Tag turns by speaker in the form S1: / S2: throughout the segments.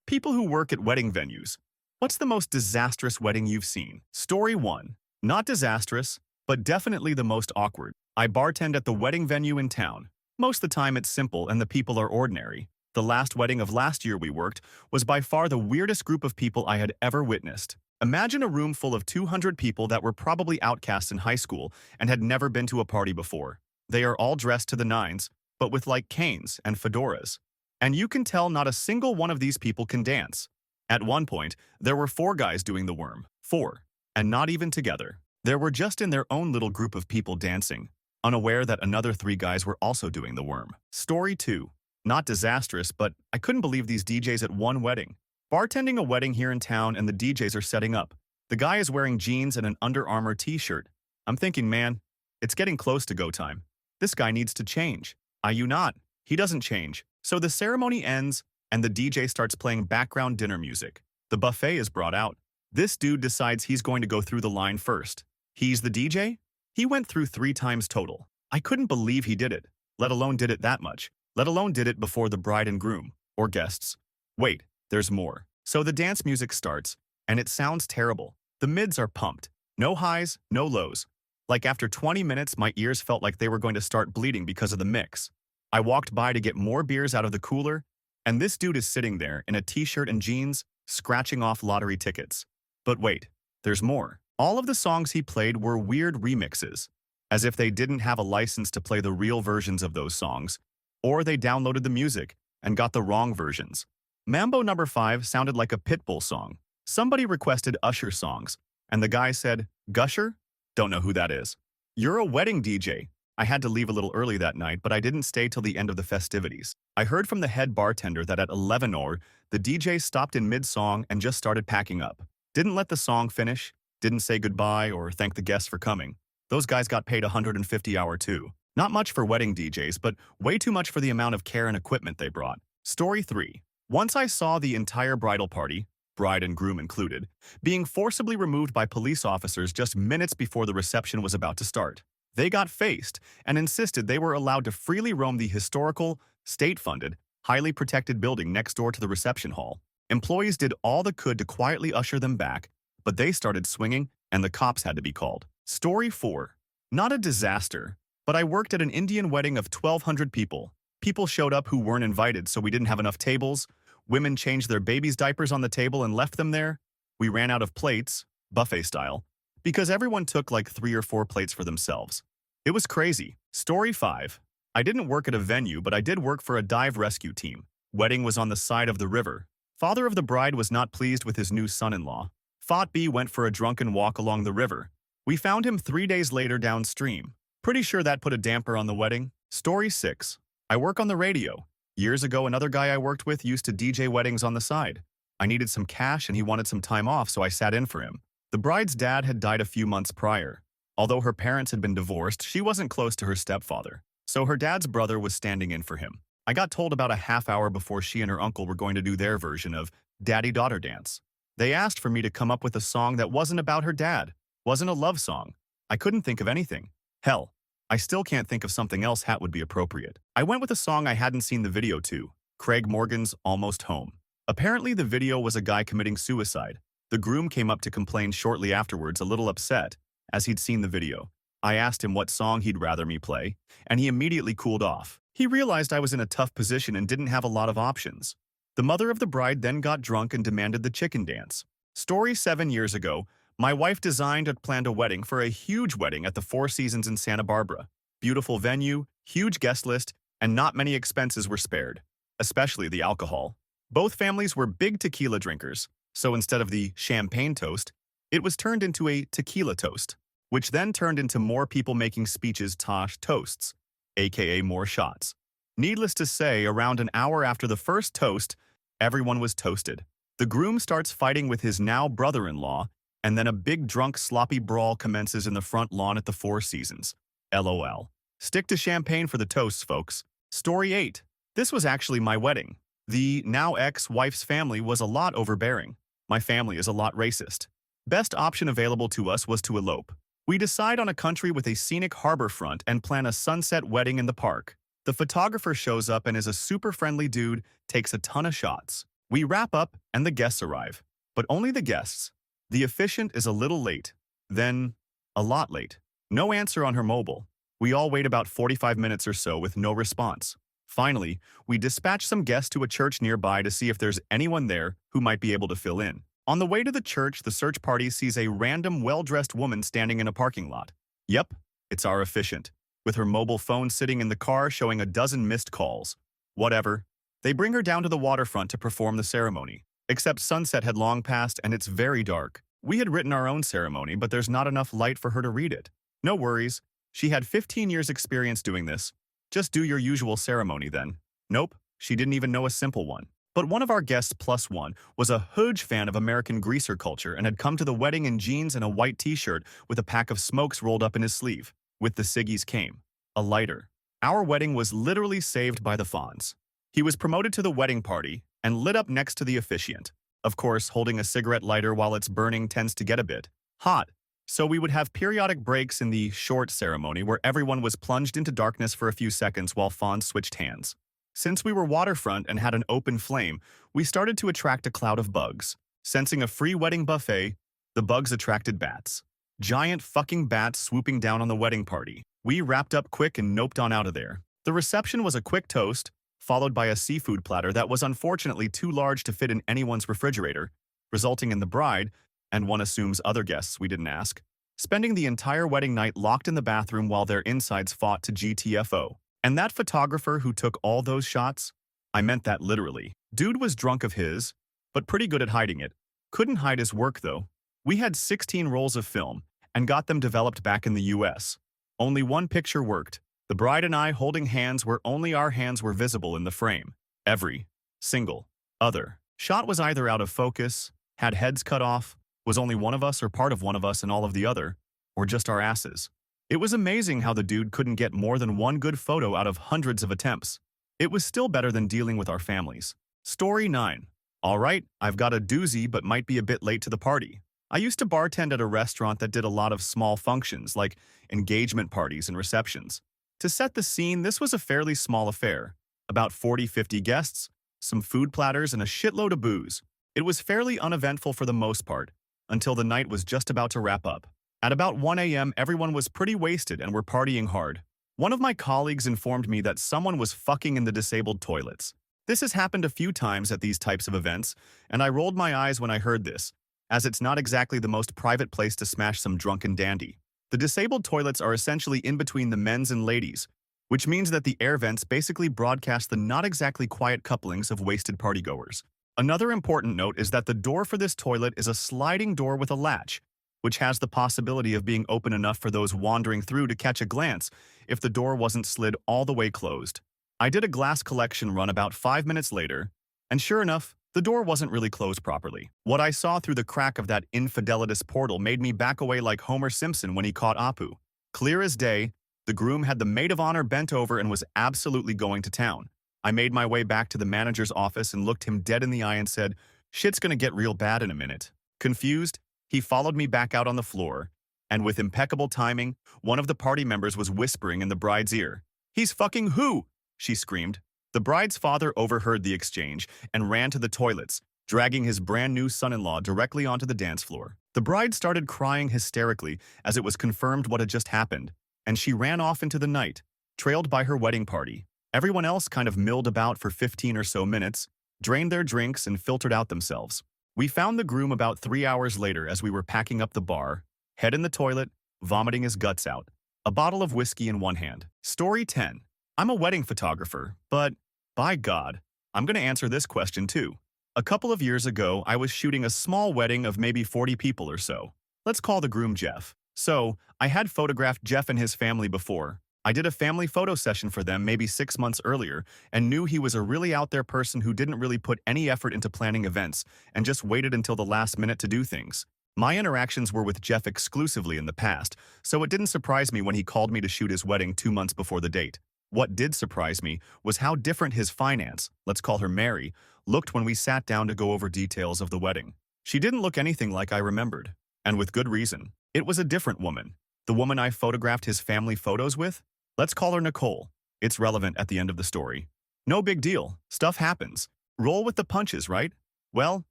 S1: People who work at wedding venues. What's the most disastrous wedding you've seen? Story 1. Not disastrous, but definitely the most awkward. I bartend at the wedding venue in town. Most of the time it's simple and the people are ordinary. The last wedding of last year we worked was by far the weirdest group of people I had ever witnessed. Imagine a room full of 200 people that were probably outcasts in high school and had never been to a party before. They are all dressed to the nines, but with like canes and fedoras. And you can tell not a single one of these people can dance. At one point, there were 4 guys doing the worm. 4. And not even together. They were just in their own little group of people dancing, unaware that another 3 guys were also doing the worm. Story 2. Not disastrous, but I couldn't believe these DJs at one wedding. Bartending a wedding here in town and the DJs are setting up. The guy is wearing jeans and an Under Armour t-shirt. I'm thinking, man, it's getting close to go time. This guy needs to change. You not. He doesn't change. So the ceremony ends and the DJ starts playing background dinner music. The buffet is brought out. This dude decides he's going to go through the line first. He's the DJ? He went through 3 times total. I couldn't believe he did it, let alone did it that much, let alone did it before the bride and groom, or guests. Wait, there's more. So the dance music starts, and it sounds terrible. The mids are pumped. No highs, no lows. Like after 20 minutes, my ears felt like they were going to start bleeding because of the mix. I walked by to get more beers out of the cooler, and this dude is sitting there in a t-shirt and jeans, scratching off lottery tickets. But wait, there's more. All of the songs he played were weird remixes, as if they didn't have a license to play the real versions of those songs, or they downloaded the music and got the wrong versions. Mambo number 5 sounded like a Pitbull song. Somebody requested Usher songs, and the guy said, Gusher? Don't know who that is. You're a wedding DJ. I had to leave a little early that night, but I didn't stay till the end of the festivities. I heard from the head bartender that at 11 or the DJ stopped in mid-song and just started packing up. Didn't let the song finish, didn't say goodbye or thank the guests for coming. Those guys got paid $150 hour too. Not much for wedding DJs, but way too much for the amount of care and equipment they brought. Story 3. Once I saw the entire bridal party, bride and groom included, being forcibly removed by police officers just minutes before the reception was about to start. They got faced and insisted they were allowed to freely roam the historical, state-funded, highly protected building next door to the reception hall. Employees did all they could to quietly usher them back, but they started swinging and the cops had to be called. Story 4. Not a disaster, but I worked at an Indian wedding of 1,200 people. People showed up who weren't invited, so we didn't have enough tables. Women changed their babies' diapers on the table and left them there. We ran out of plates, buffet style, because everyone took like 3 or 4 plates for themselves. It was crazy. Story 5. I didn't work at a venue, but I did work for a dive rescue team. Wedding was on the side of the river. Father of the bride was not pleased with his new son-in-law. Fat B went for a drunken walk along the river. We found him 3 days later downstream. Pretty sure that put a damper on the wedding. Story 6. I work on the radio. Years ago, another guy I worked with used to DJ weddings on the side. I needed some cash and he wanted some time off, so I sat in for him. The bride's dad had died a few months prior. Although her parents had been divorced, she wasn't close to her stepfather. So her dad's brother was standing in for him. I got told about a half hour before she and her uncle were going to do their version of Daddy-Daughter Dance. They asked for me to come up with a song that wasn't about her dad, wasn't a love song. I couldn't think of anything. Hell, I still can't think of something else that would be appropriate. I went with a song I hadn't seen the video to, Craig Morgan's Almost Home. Apparently the video was a guy committing suicide. The groom came up to complain shortly afterwards, a little upset, as he'd seen the video. I asked him what song he'd rather me play, and he immediately cooled off. He realized I was in a tough position and didn't have a lot of options. The mother of the bride then got drunk and demanded the chicken dance. Story 7 years ago, my wife designed and planned a wedding for a huge wedding at the Four Seasons in Santa Barbara. Beautiful venue, huge guest list, and not many expenses were spared, especially the alcohol. Both families were big tequila drinkers, so instead of the champagne toast, it was turned into a tequila toast, which then turned into more people making speeches toasts, aka more shots. Needless to say, around an hour after the first toast, everyone was toasted. The groom starts fighting with his now brother-in-law, and then a big drunk sloppy brawl commences in the front lawn at the Four Seasons. LOL. Stick to champagne for the toasts, folks. Story 8. This was actually my wedding. The now ex-wife's family was a lot overbearing. My family is a lot racist. Best option available to us was to elope. We decide on a country with a scenic harbor front and plan a sunset wedding in the park. The photographer shows up and is a super friendly dude, takes a ton of shots. We wrap up and the guests arrive. But only the guests. The officiant is a little late. Then, a lot late. No answer on her mobile. We all wait about 45 minutes or so with no response. Finally, we dispatch some guests to a church nearby to see if there's anyone there who might be able to fill in. On the way to the church, the search party sees a random well-dressed woman standing in a parking lot. Yep, it's our officiant, with her mobile phone sitting in the car showing a dozen missed calls. Whatever. They bring her down to the waterfront to perform the ceremony. Except sunset had long passed and it's very dark. We had written our own ceremony, but there's not enough light for her to read it. No worries. She had 15 years experience doing this. Just do your usual ceremony then. Nope, she didn't even know a simple one. But one of our guests plus one was a huge fan of American greaser culture and had come to the wedding in jeans and a white t-shirt with a pack of smokes rolled up in his sleeve. With the ciggies came a lighter. Our wedding was literally saved by the Fonz. He was promoted to the wedding party and lit up next to the officiant. Of course, holding a cigarette lighter while it's burning tends to get a bit hot. So we would have periodic breaks in the short ceremony where everyone was plunged into darkness for a few seconds while Fonz switched hands. Since we were waterfront and had an open flame, we started to attract a cloud of bugs. Sensing a free wedding buffet, the bugs attracted bats. Giant fucking bats swooping down on the wedding party. We wrapped up quick and noped on out of there. The reception was a quick toast, followed by a seafood platter that was unfortunately too large to fit in anyone's refrigerator, resulting in the bride, and one assumes other guests we didn't ask, spending the entire wedding night locked in the bathroom while their insides fought to GTFO. And that photographer who took all those shots? I meant that literally. Dude was drunk of his, but pretty good at hiding it. Couldn't hide his work though. We had 16 rolls of film and got them developed back in the US. Only one picture worked. The bride and I holding hands where only our hands were visible in the frame. Every single other shot was either out of focus, had heads cut off, was only one of us or part of one of us and all of the other, or just our asses. It was amazing how the dude couldn't get more than one good photo out of hundreds of attempts. It was still better than dealing with our families. Story 9. Alright, I've got a doozy but might be a bit late to the party. I used to bartend at a restaurant that did a lot of small functions like engagement parties and receptions. To set the scene, this was a fairly small affair. About 40-50 guests, some food platters, and a shitload of booze. It was fairly uneventful for the most part, until the night was just about to wrap up. At about 1 a.m., everyone was pretty wasted and were partying hard. One of my colleagues informed me that someone was fucking in the disabled toilets. This has happened a few times at these types of events, and I rolled my eyes when I heard this, as it's not exactly the most private place to smash some drunken dandy. The disabled toilets are essentially in between the men's and ladies, which means that the air vents basically broadcast the not exactly quiet couplings of wasted partygoers. Another important note is that the door for this toilet is a sliding door with a latch, which has the possibility of being open enough for those wandering through to catch a glance if the door wasn't slid all the way closed. I did a glass collection run about 5 minutes later, and sure enough, the door wasn't really closed properly. What I saw through the crack of that infidelitous portal made me back away like Homer Simpson when he caught Apu. Clear as day, the groom had the maid of honor bent over and was absolutely going to town. I made my way back to the manager's office and looked him dead in the eye and said, "Shit's gonna get real bad in a minute." Confused, he followed me back out on the floor, and with impeccable timing, one of the party members was whispering in the bride's ear. "He's fucking who?" she screamed. The bride's father overheard the exchange and ran to the toilets, dragging his brand new son-in-law directly onto the dance floor. The bride started crying hysterically as it was confirmed what had just happened, and she ran off into the night, trailed by her wedding party. Everyone else kind of milled about for 15 or so minutes, drained their drinks, and filtered out themselves. We found the groom about 3 hours later as we were packing up the bar, head in the toilet, vomiting his guts out, a bottle of whiskey in one hand. Story 10. I'm a wedding photographer, but, by God, I'm going to answer this question too. A couple of years ago, I was shooting a small wedding of maybe 40 people or so. Let's call the groom Jeff. So, I had photographed Jeff and his family before. I did a family photo session for them maybe 6 months earlier and knew he was a really out there person who didn't really put any effort into planning events and just waited until the last minute to do things. My interactions were with Jeff exclusively in the past, so it didn't surprise me when he called me to shoot his wedding 2 months before the date. What did surprise me was how different his finance, let's call her Mary, looked when we sat down to go over details of the wedding. She didn't look anything like I remembered, and with good reason. It was a different woman. The woman I photographed his family photos with? Let's call her Nicole. It's relevant at the end of the story. No big deal. Stuff happens. Roll with the punches, right? Well,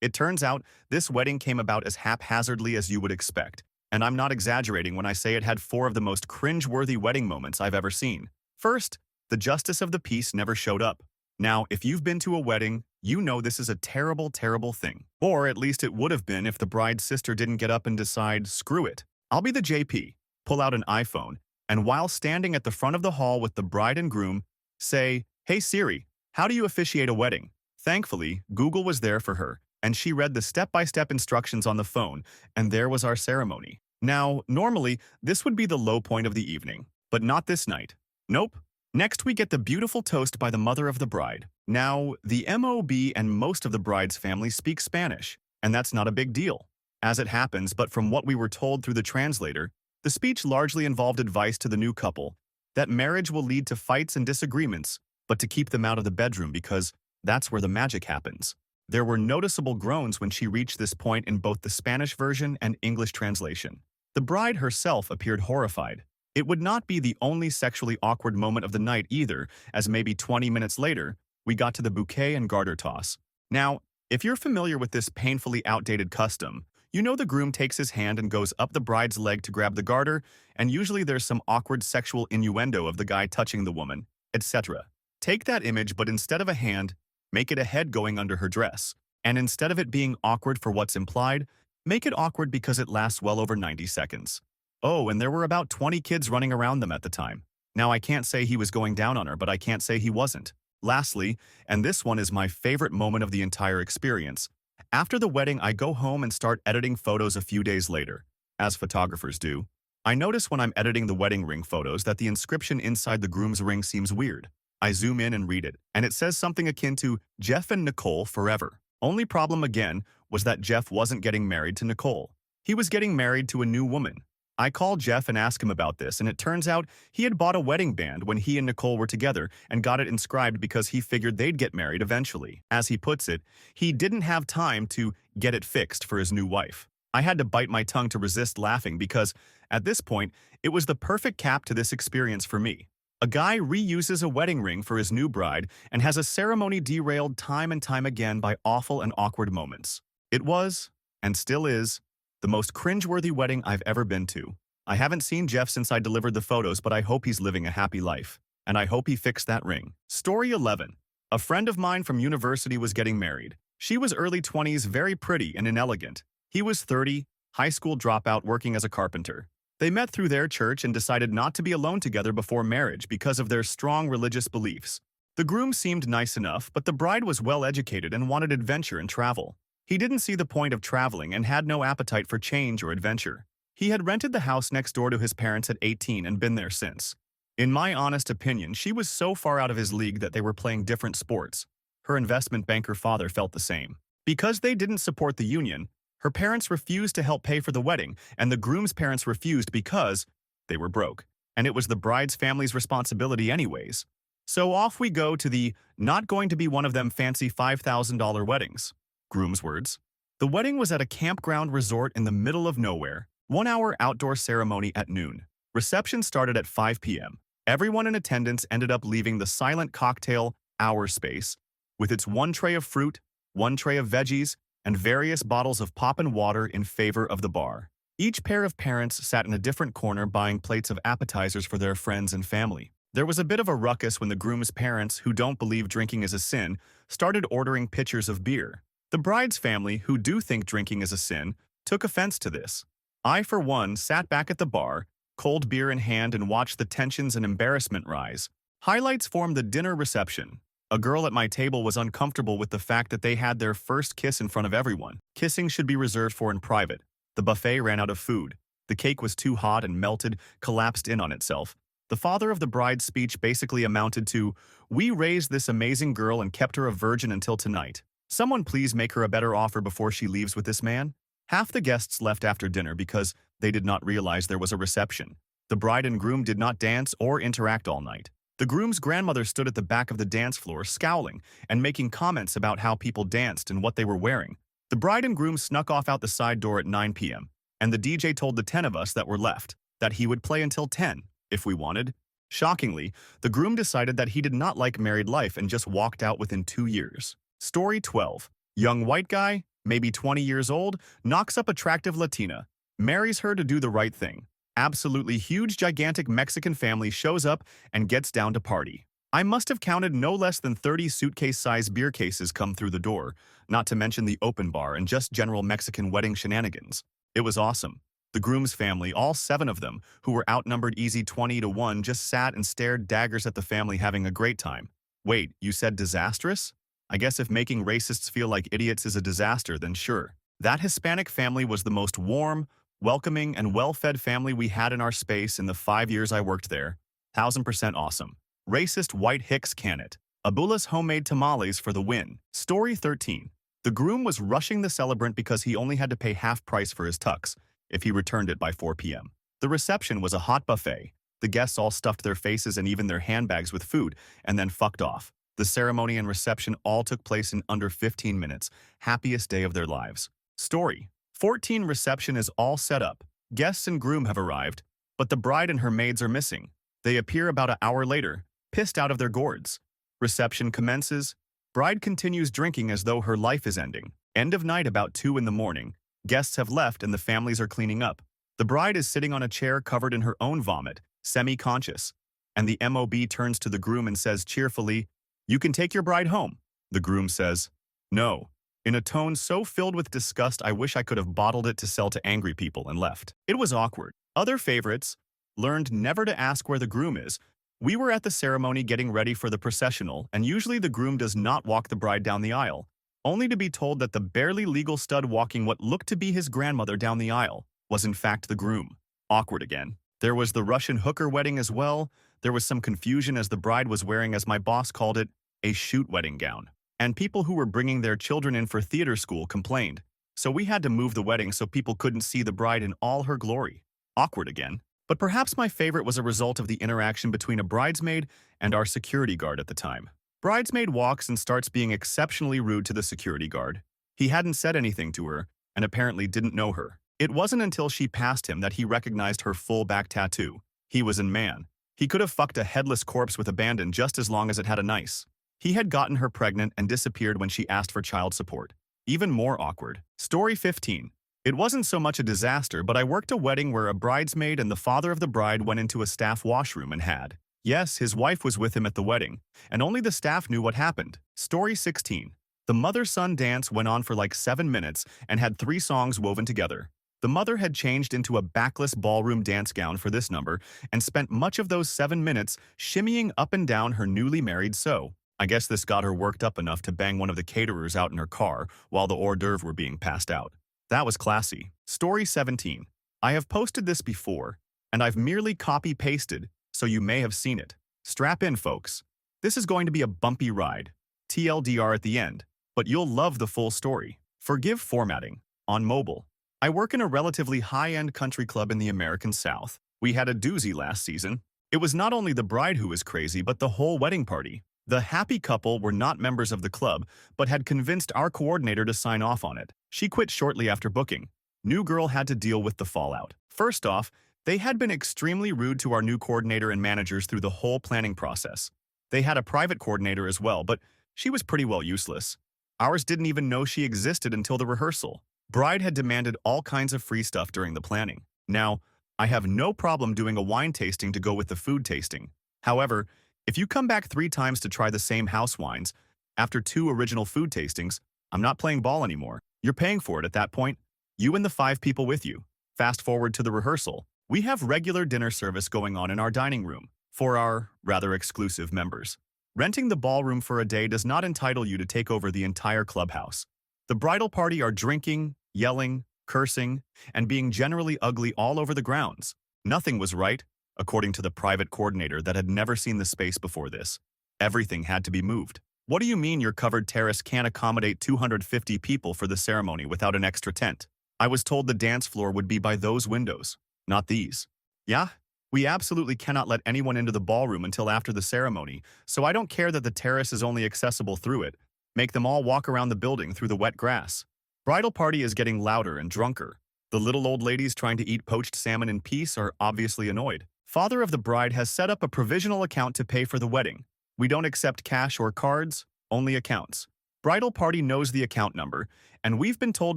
S1: it turns out this wedding came about as haphazardly as you would expect, and I'm not exaggerating when I say it had four of the most cringe-worthy wedding moments I've ever seen. First, the justice of the peace never showed up. Now, if you've been to a wedding, you know this is a terrible, terrible thing. Or at least it would have been if the bride's sister didn't get up and decide, screw it, I'll be the JP, pull out an iPhone, and while standing at the front of the hall with the bride and groom, say, hey Siri, how do you officiate a wedding? Thankfully, Google was there for her, and she read the step-by-step instructions on the phone, and there was our ceremony. Now, normally, this would be the low point of the evening, but not this night. Nope. Next, we get the beautiful toast by the mother of the bride. Now, the MOB and most of the bride's family speak Spanish, and that's not a big deal, as it happens, but from what we were told through the translator, the speech largely involved advice to the new couple that marriage will lead to fights and disagreements, but to keep them out of the bedroom because that's where the magic happens. There were noticeable groans when she reached this point in both the Spanish version and English translation. The bride herself appeared horrified. It would not be the only sexually awkward moment of the night either, as maybe 20 minutes later, we got to the bouquet and garter toss. Now, if you're familiar with this painfully outdated custom, you know the groom takes his hand and goes up the bride's leg to grab the garter, and usually there's some awkward sexual innuendo of the guy touching the woman, etc. Take that image, but instead of a hand, make it a head going under her dress. And instead of it being awkward for what's implied, make it awkward because it lasts well over 90 seconds. Oh, and there were about 20 kids running around them at the time. Now, I can't say he was going down on her, but I can't say he wasn't. Lastly, and this one is my favorite moment of the entire experience, after the wedding, I go home and start editing photos a few days later, as photographers do. I notice when I'm editing the wedding ring photos that the inscription inside the groom's ring seems weird. I zoom in and read it, and it says something akin to Jeff and Nicole forever. Only problem again was that Jeff wasn't getting married to Nicole. He was getting married to a new woman. I call Jeff and ask him about this, and it turns out he had bought a wedding band when he and Nicole were together and got it inscribed because he figured they'd get married eventually. As he puts it, he didn't have time to get it fixed for his new wife. I had to bite my tongue to resist laughing because, at this point, it was the perfect cap to this experience for me. A guy reuses a wedding ring for his new bride and has a ceremony derailed time and time again by awful and awkward moments. It was, and still is, the most cringeworthy wedding I've ever been to. I haven't seen Jeff since I delivered the photos, but I hope he's living a happy life. And I hope he fixed that ring. Story 11. A friend of mine from university was getting married. She was early 20s, very pretty and inelegant. He was 30, high school dropout working as a carpenter. They met through their church and decided not to be alone together before marriage because of their strong religious beliefs. The groom seemed nice enough, but the bride was well-educated and wanted adventure and travel. He didn't see the point of traveling and had no appetite for change or adventure. He had rented the house next door to his parents at 18 and been there since. In my honest opinion, she was so far out of his league that they were playing different sports. Her investment banker father felt the same. Because they didn't support the union, her parents refused to help pay for the wedding, and the groom's parents refused because they were broke, and it was the bride's family's responsibility anyways. So off we go to the not going to be one of them fancy $5,000 weddings. Groom's words. The wedding was at a campground resort in the middle of nowhere. 1-hour outdoor ceremony at noon. Reception started at 5 p.m. Everyone in attendance ended up leaving the silent cocktail hour space with its 1 tray of fruit, 1 tray of veggies, and various bottles of poppin' water in favor of the bar. Each pair of parents sat in a different corner buying plates of appetizers for their friends and family. There was a bit of a ruckus when the groom's parents, who don't believe drinking is a sin, started ordering pitchers of beer. The bride's family, who do think drinking is a sin, took offense to this. I, for one, sat back at the bar, cold beer in hand, and watched the tensions and embarrassment rise. Highlights formed the dinner reception. A girl at my table was uncomfortable with the fact that they had their first kiss in front of everyone. Kissing should be reserved for in private. The buffet ran out of food. The cake was too hot and melted, collapsed in on itself. The father of the bride's speech basically amounted to, "We raised this amazing girl and kept her a virgin until tonight. Someone please make her a better offer before she leaves with this man." Half the guests left after dinner because they did not realize there was a reception. The bride and groom did not dance or interact all night. The groom's grandmother stood at the back of the dance floor, scowling and making comments about how people danced and what they were wearing. The bride and groom snuck off out the side door at 9 p.m., and the DJ told the 10 of us that were left that he would play until 10, if we wanted. Shockingly, the groom decided that he did not like married life and just walked out within 2 years. Story 12. Young white guy, maybe 20 years old, knocks up attractive Latina, marries her to do the right thing. Absolutely huge gigantic Mexican family shows up and gets down to party. I must have counted no less than 30 suitcase-sized beer cases come through the door, not to mention the open bar and just general Mexican wedding shenanigans. It was awesome. The groom's family, all 7 of them, who were outnumbered easy 20-1, just sat and stared daggers at the family having a great time. Wait, you said disastrous? I guess if making racists feel like idiots is a disaster, then sure. That Hispanic family was the most warm, welcoming, and well-fed family we had in our space in the 5 years I worked there. 1000% awesome. Racist white hicks can it. Abula's homemade tamales for the win. Story 13. The groom was rushing the celebrant because he only had to pay half price for his tux if he returned it by 4 p.m. The reception was a hot buffet. The guests all stuffed their faces and even their handbags with food and then fucked off. The ceremony and reception all took place in under 15 minutes. Happiest day of their lives. Story 14. Reception is all set up. Guests and groom have arrived, but the bride and her maids are missing. They appear about an hour later, pissed out of their gourds. Reception commences. Bride continues drinking as though her life is ending. End of night about 2 in the morning. Guests have left and the families are cleaning up. The bride is sitting on a chair covered in her own vomit, semi-conscious. And the MOB turns to the groom and says cheerfully, "You can take your bride home." The groom says, "No," in a tone so filled with disgust I wish I could have bottled it to sell to angry people and left. It was awkward. Other favorites learned never to ask where the groom is. We were at the ceremony getting ready for the processional, and usually the groom does not walk the bride down the aisle, only to be told that the barely legal stud walking what looked to be his grandmother down the aisle was in fact the groom. Awkward again. There was the Russian hooker wedding as well. There was some confusion as the bride was wearing, as my boss called it, a shoot wedding gown. And people who were bringing their children in for theater school complained. So we had to move the wedding so people couldn't see the bride in all her glory. Awkward again. But perhaps my favorite was a result of the interaction between a bridesmaid and our security guard at the time. Bridesmaid walks and starts being exceptionally rude to the security guard. He hadn't said anything to her and apparently didn't know her. It wasn't until she passed him that he recognized her full back tattoo. He was in man. He could have fucked a headless corpse with abandon just as long as it had a nice. He had gotten her pregnant and disappeared when she asked for child support. Even more awkward. Story 15. It wasn't so much a disaster, but I worked a wedding where a bridesmaid and the father of the bride went into a staff washroom and had. Yes, his wife was with him at the wedding, and only the staff knew what happened. Story 16. The mother-son dance went on for like 7 minutes and had 3 songs woven together. The mother had changed into a backless ballroom dance gown for this number and spent much of those 7 minutes shimmying up and down her newly married so. I guess this got her worked up enough to bang one of the caterers out in her car while the hors d'oeuvres were being passed out. That was classy. Story 17. I have posted this before, and I've merely copy-pasted, so you may have seen it. Strap in, folks. This is going to be a bumpy ride. TLDR at the end, but you'll love the full story. Forgive formatting. On mobile. I work in a relatively high-end country club in the American South. We had a doozy last season. It was not only the bride who was crazy, but the whole wedding party. The happy couple were not members of the club, but had convinced our coordinator to sign off on it. She quit shortly after booking. New girl had to deal with the fallout. First off, they had been extremely rude to our new coordinator and managers through the whole planning process. They had a private coordinator as well, but she was pretty well useless. Ours didn't even know she existed until the rehearsal. Bride had demanded all kinds of free stuff during the planning. Now, I have no problem doing a wine tasting to go with the food tasting. However, if you come back 3 times to try the same house wines, after 2 original food tastings, I'm not playing ball anymore. You're paying for it at that point. You and the 5 people with you. Fast forward to the rehearsal. We have regular dinner service going on in our dining room for our rather exclusive members. Renting the ballroom for a day does not entitle you to take over the entire clubhouse. The bridal party are drinking, yelling, cursing, and being generally ugly all over the grounds. Nothing was right, according to the private coordinator that had never seen the space before this. Everything had to be moved. What do you mean your covered terrace can't accommodate 250 people for the ceremony without an extra tent? I was told the dance floor would be by those windows, not these. Yeah, we absolutely cannot let anyone into the ballroom until after the ceremony, so I don't care that the terrace is only accessible through it. Make them all walk around the building through the wet grass. Bridal party is getting louder and drunker. The little old ladies trying to eat poached salmon in peace are obviously annoyed. Father of the bride has set up a provisional account to pay for the wedding. We don't accept cash or cards, only accounts. Bridal party knows the account number, and we've been told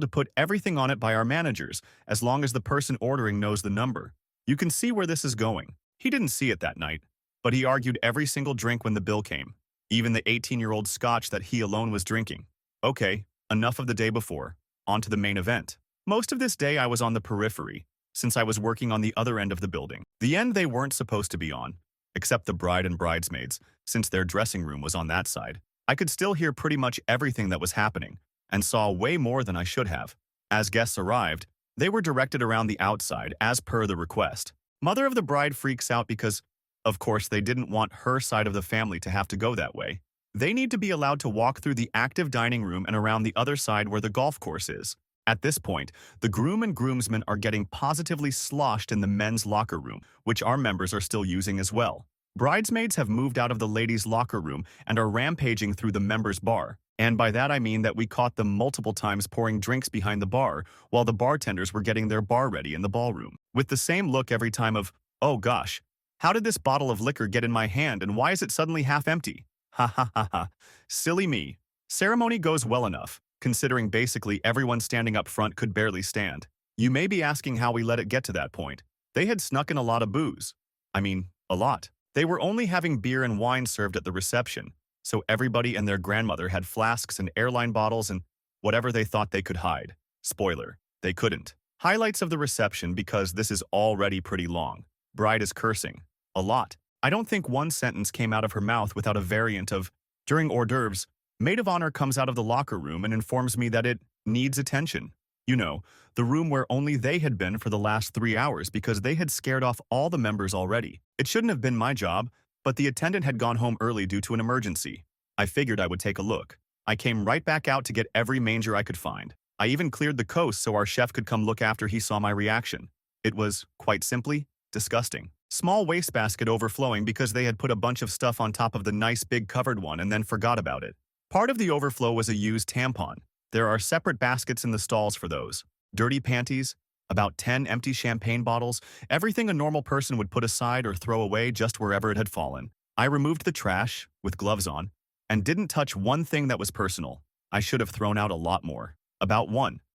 S1: to put everything on it by our managers, as long as the person ordering knows the number. You can see where this is going. He didn't see it that night, but he argued every single drink when the bill came, even the 18-year-old scotch that he alone was drinking. Okay, enough of the day before. On to the main event. Most of this day I was on the periphery, since I was working on the other end of the building. The end they weren't supposed to be on, except the bride and bridesmaids, since their dressing room was on that side. I could still hear pretty much everything that was happening, and saw way more than I should have. As guests arrived, they were directed around the outside as per the request. Mother of the bride freaks out because, of course, they didn't want her side of the family to have to go that way. They need to be allowed to walk through the active dining room and around the other side where the golf course is. At this point, the groom and groomsmen are getting positively sloshed in the men's locker room, which our members are still using as well. Bridesmaids have moved out of the ladies' locker room and are rampaging through the members' bar. And by that I mean that we caught them multiple times pouring drinks behind the bar while the bartenders were getting their bar ready in the ballroom. With the same look every time of, oh gosh, how did this bottle of liquor get in my hand and why is it suddenly half empty? Ha ha ha ha. Silly me. Ceremony goes well enough, considering basically everyone standing up front could barely stand. You may be asking how we let it get to that point. They had snuck in a lot of booze. I mean, a lot. They were only having beer and wine served at the reception, so everybody and their grandmother had flasks and airline bottles and whatever they thought they could hide. Spoiler, they couldn't. Highlights of the reception, because this is already pretty long. Bride is cursing. A lot. I don't think one sentence came out of her mouth without a variant of, during hors d'oeuvres, maid of honor comes out of the locker room and informs me that it needs attention. You know, the room where only they had been for the last 3 hours because they had scared off all the members already. It shouldn't have been my job, but the attendant had gone home early due to an emergency. I figured I would take a look. I came right back out to get every manger I could find. I even cleared the coast so our chef could come look after he saw my reaction. It was, quite simply, disgusting. Small wastebasket overflowing because they had put a bunch of stuff on top of the nice big covered one and then forgot about it. Part of the overflow was a used tampon. There are separate baskets in the stalls for those. Dirty panties, about 10 empty champagne bottles, everything a normal person would put aside or throw away just wherever it had fallen. I removed the trash, with gloves on, and didn't touch one thing that was personal. I should have thrown out a lot more. About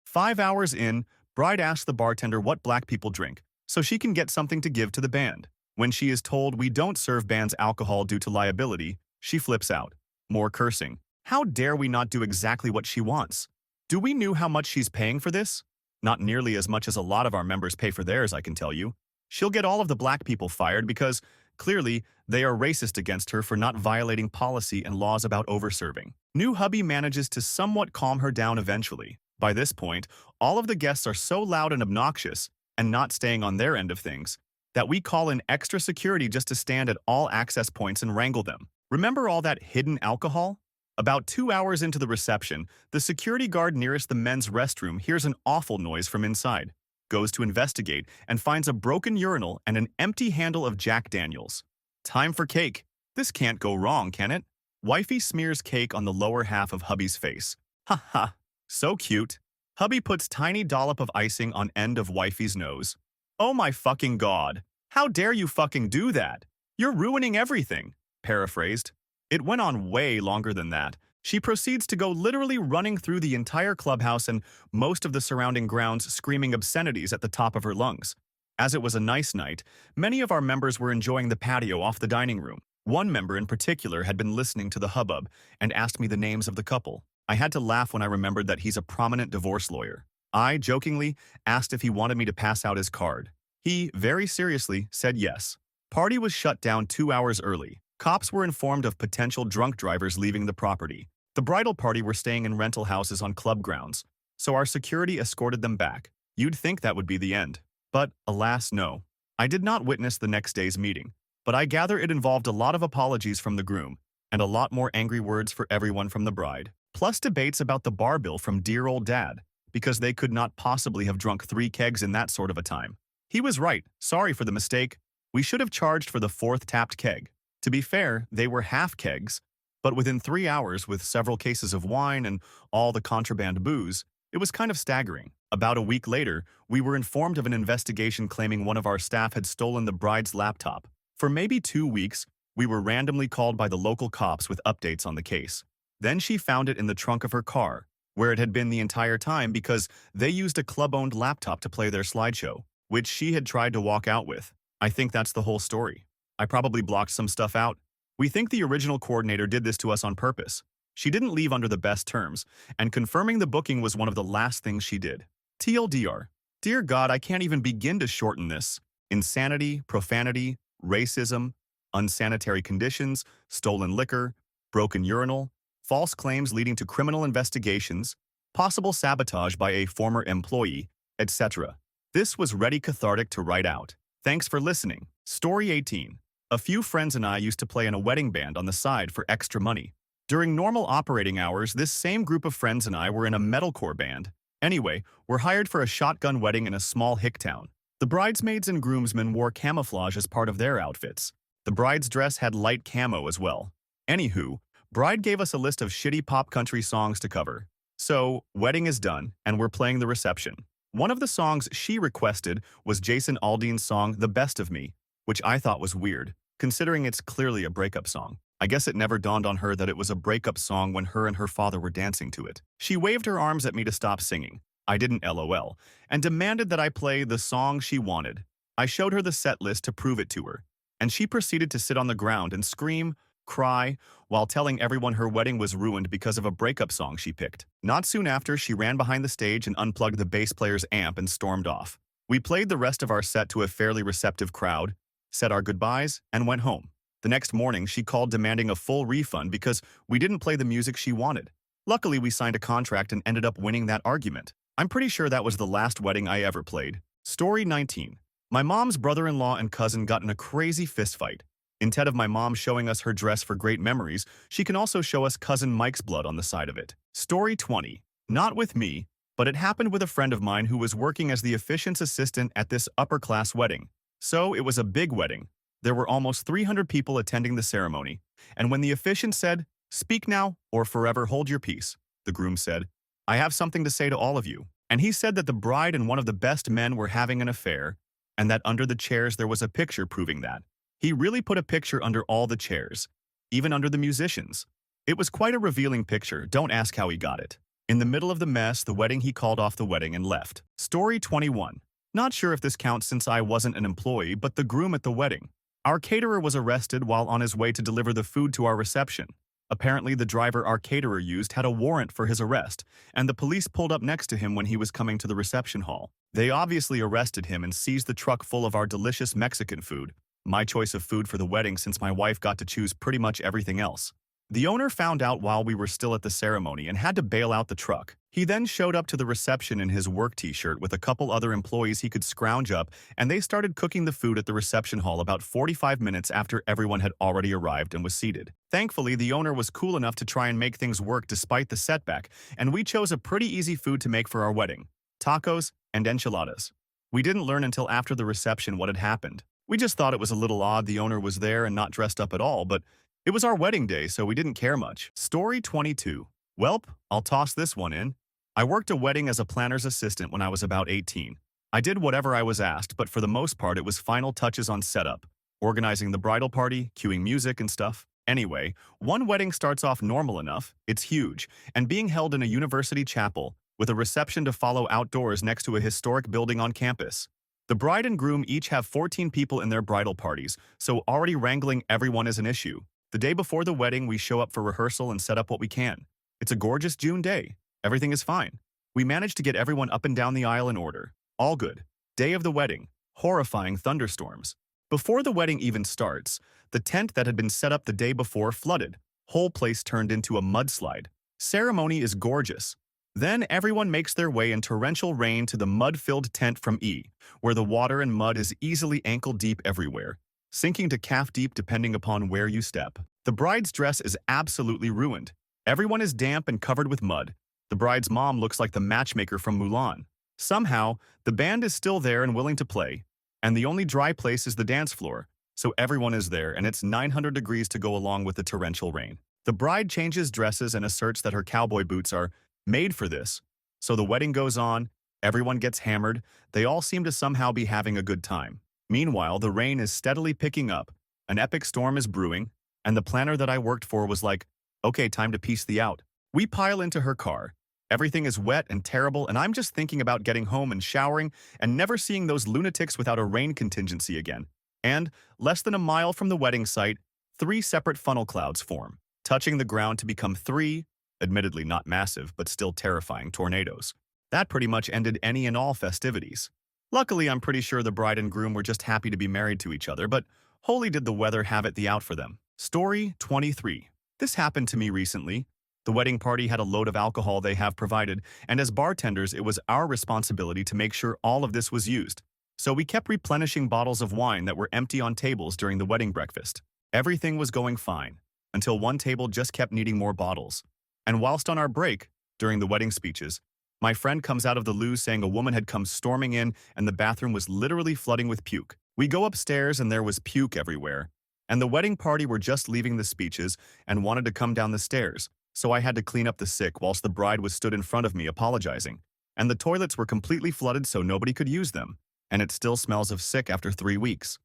S1: 5 hours in, bride asked the bartender what black people drink, so she can get something to give to the band. When she is told we don't serve bands alcohol due to liability, she flips out. More cursing. How dare we not do exactly what she wants? Do we know how much she's paying for this? Not nearly as much as a lot of our members pay for theirs, I can tell you. She'll get all of the black people fired because, clearly, they are racist against her for not violating policy and laws about overserving. New hubby manages to somewhat calm her down eventually. By this point, all of the guests are so loud and obnoxious, and not staying on their end of things, that we call in extra security just to stand at all access points and wrangle them. Remember all that hidden alcohol? About 2 hours into the reception, the security guard nearest the men's restroom hears an awful noise from inside, goes to investigate, and finds a broken urinal and an empty handle of Jack Daniels. Time for cake. This can't go wrong, can it? Wifey smears cake on the lower half of hubby's face. Ha ha, so cute. Hubby puts tiny dollop of icing on end of wifey's nose. Oh my fucking god. How dare you fucking do that? You're ruining everything. Paraphrased. It went on way longer than that. She proceeds to go literally running through the entire clubhouse and most of the surrounding grounds screaming obscenities at the top of her lungs. As it was a nice night, many of our members were enjoying the patio off the dining room. One member in particular had been listening to the hubbub and asked me the names of the couple. I had to laugh when I remembered that he's a prominent divorce lawyer. I, jokingly, asked if he wanted me to pass out his card. He, very seriously, said yes. Party was shut down 2 hours early. Cops were informed of potential drunk drivers leaving the property. The bridal party were staying in rental houses on club grounds, so our security escorted them back. You'd think that would be the end. But, alas, no. I did not witness the next day's meeting, but I gather it involved a lot of apologies from the groom, and a lot more angry words for everyone from the bride, plus debates about the bar bill from dear old dad, because they could not possibly have drunk 3 kegs in that sort of a time. He was right, sorry for the mistake. We should have charged for the 4th tapped keg. To be fair, they were half kegs, but within 3 hours with several cases of wine and all the contraband booze, it was kind of staggering. About a week later, we were informed of an investigation claiming one of our staff had stolen the bride's laptop. For maybe 2 weeks, we were randomly called by the local cops with updates on the case. Then she found it in the trunk of her car, where it had been the entire time because they used a club-owned laptop to play their slideshow, which she had tried to walk out with. I think that's the whole story. I probably blocked some stuff out. We think the original coordinator did this to us on purpose. She didn't leave under the best terms, and confirming the booking was one of the last things she did. TLDR. Dear God, I can't even begin to shorten this. Insanity, profanity, racism, unsanitary conditions, stolen liquor, broken urinal, false claims leading to criminal investigations, possible sabotage by a former employee, etc. This was ready cathartic to write out. Thanks for listening. Story 18. A few friends and I used to play in a wedding band on the side for extra money. During normal operating hours, this same group of friends and I were in a metalcore band. Anyway, we're hired for a shotgun wedding in a small hick town. The bridesmaids and groomsmen wore camouflage as part of their outfits. The bride's dress had light camo as well. Anywho, bride gave us a list of shitty pop country songs to cover. So, wedding is done, and we're playing the reception. One of the songs she requested was Jason Aldean's song The Best of Me, which I thought was weird, considering it's clearly a breakup song. I guess it never dawned on her that it was a breakup song when her and her father were dancing to it. She waved her arms at me to stop singing. I didn't LOL, and demanded that I play the song she wanted. I showed her the set list to prove it to her, and she proceeded to sit on the ground and scream, cry, while telling everyone her wedding was ruined because of a breakup song she picked. Not soon after, she ran behind the stage and unplugged the bass player's amp and stormed off. We played the rest of our set to a fairly receptive crowd, said our goodbyes, and went home. The next morning, she called demanding a full refund because we didn't play the music she wanted. Luckily, we signed a contract and ended up winning that argument. I'm pretty sure that was the last wedding I ever played. Story 19. My mom's brother-in-law and cousin got in a crazy fistfight. Instead of my mom showing us her dress for great memories, she can also show us cousin Mike's blood on the side of it. Story 20. Not with me, but it happened with a friend of mine who was working as the officiant's assistant at this upper-class wedding. So it was a big wedding. There were almost 300 people attending the ceremony, and when the officiant said, "Speak now or forever hold your peace," the groom said, "I have something to say to all of you." And he said that the bride and one of the best men were having an affair, and that under the chairs there was a picture proving that. He really put a picture under all the chairs, even under the musicians. It was quite a revealing picture, don't ask how he got it. In the middle of the mess, the wedding, he called off the wedding and left. Story 21. Not sure if this counts since I wasn't an employee, but the groom at the wedding. Our caterer was arrested while on his way to deliver the food to our reception. Apparently, the driver our caterer used had a warrant for his arrest, and the police pulled up next to him when he was coming to the reception hall. They obviously arrested him and seized the truck full of our delicious Mexican food, my choice of food for the wedding since my wife got to choose pretty much everything else. The owner found out while we were still at the ceremony and had to bail out the truck. He then showed up to the reception in his work t-shirt with a couple other employees he could scrounge up, and they started cooking the food at the reception hall about 45 minutes after everyone had already arrived and was seated. Thankfully, the owner was cool enough to try and make things work despite the setback, and we chose a pretty easy food to make for our wedding: tacos and enchiladas. We didn't learn until after the reception what had happened. We just thought it was a little odd the owner was there and not dressed up at all, but it was our wedding day, so we didn't care much. Story 22. Welp, I'll toss this one in. I worked a wedding as a planner's assistant when I was about 18. I did whatever I was asked, but for the most part it was final touches on setup, organizing the bridal party, cueing music and stuff. Anyway, one wedding starts off normal enough, it's huge, and being held in a university chapel, with a reception to follow outdoors next to a historic building on campus. The bride and groom each have 14 people in their bridal parties, so already wrangling everyone is an issue. The day before the wedding, we show up for rehearsal and set up what we can. It's a gorgeous June day. Everything is fine. We managed to get everyone up and down the aisle in order. All good. Day of the wedding. Horrifying thunderstorms. Before the wedding even starts, the tent that had been set up the day before flooded. Whole place turned into a mudslide. Ceremony is gorgeous. Then everyone makes their way in torrential rain to the mud-filled tent from E, where the water and mud is easily ankle-deep everywhere, sinking to calf-deep depending upon where you step. The bride's dress is absolutely ruined. Everyone is damp and covered with mud. The bride's mom looks like the matchmaker from Mulan. Somehow, the band is still there and willing to play, and the only dry place is the dance floor, so everyone is there and it's 900 degrees to go along with the torrential rain. The bride changes dresses and asserts that her cowboy boots are made for this. So the wedding goes on, everyone gets hammered, they all seem to somehow be having a good time. Meanwhile, the rain is steadily picking up, an epic storm is brewing, and the planner that I worked for was like, Okay, time to piece the out. We pile into her car. Everything is wet and terrible, and I'm just thinking about getting home and showering and never seeing those lunatics without a rain contingency again. And, less than a mile from the wedding site, three separate funnel clouds form, touching the ground to become three, admittedly not massive, but still terrifying tornadoes. That pretty much ended any and all festivities. Luckily, I'm pretty sure the bride and groom were just happy to be married to each other, but holy did the weather have it the out for them. Story 23. This happened to me recently. The wedding party had a load of alcohol they have provided, and as bartenders, it was our responsibility to make sure all of this was used. So we kept replenishing bottles of wine that were empty on tables during the wedding breakfast. Everything was going fine, until one table just kept needing more bottles. And whilst on our break, during the wedding speeches, my friend comes out of the loo saying a woman had come storming in and the bathroom was literally flooding with puke. We go upstairs and there was puke everywhere. And the wedding party were just leaving the speeches and wanted to come down the stairs, so I had to clean up the sick whilst the bride was stood in front of me apologizing. And the toilets were completely flooded so nobody could use them. And it still smells of sick after 3 weeks.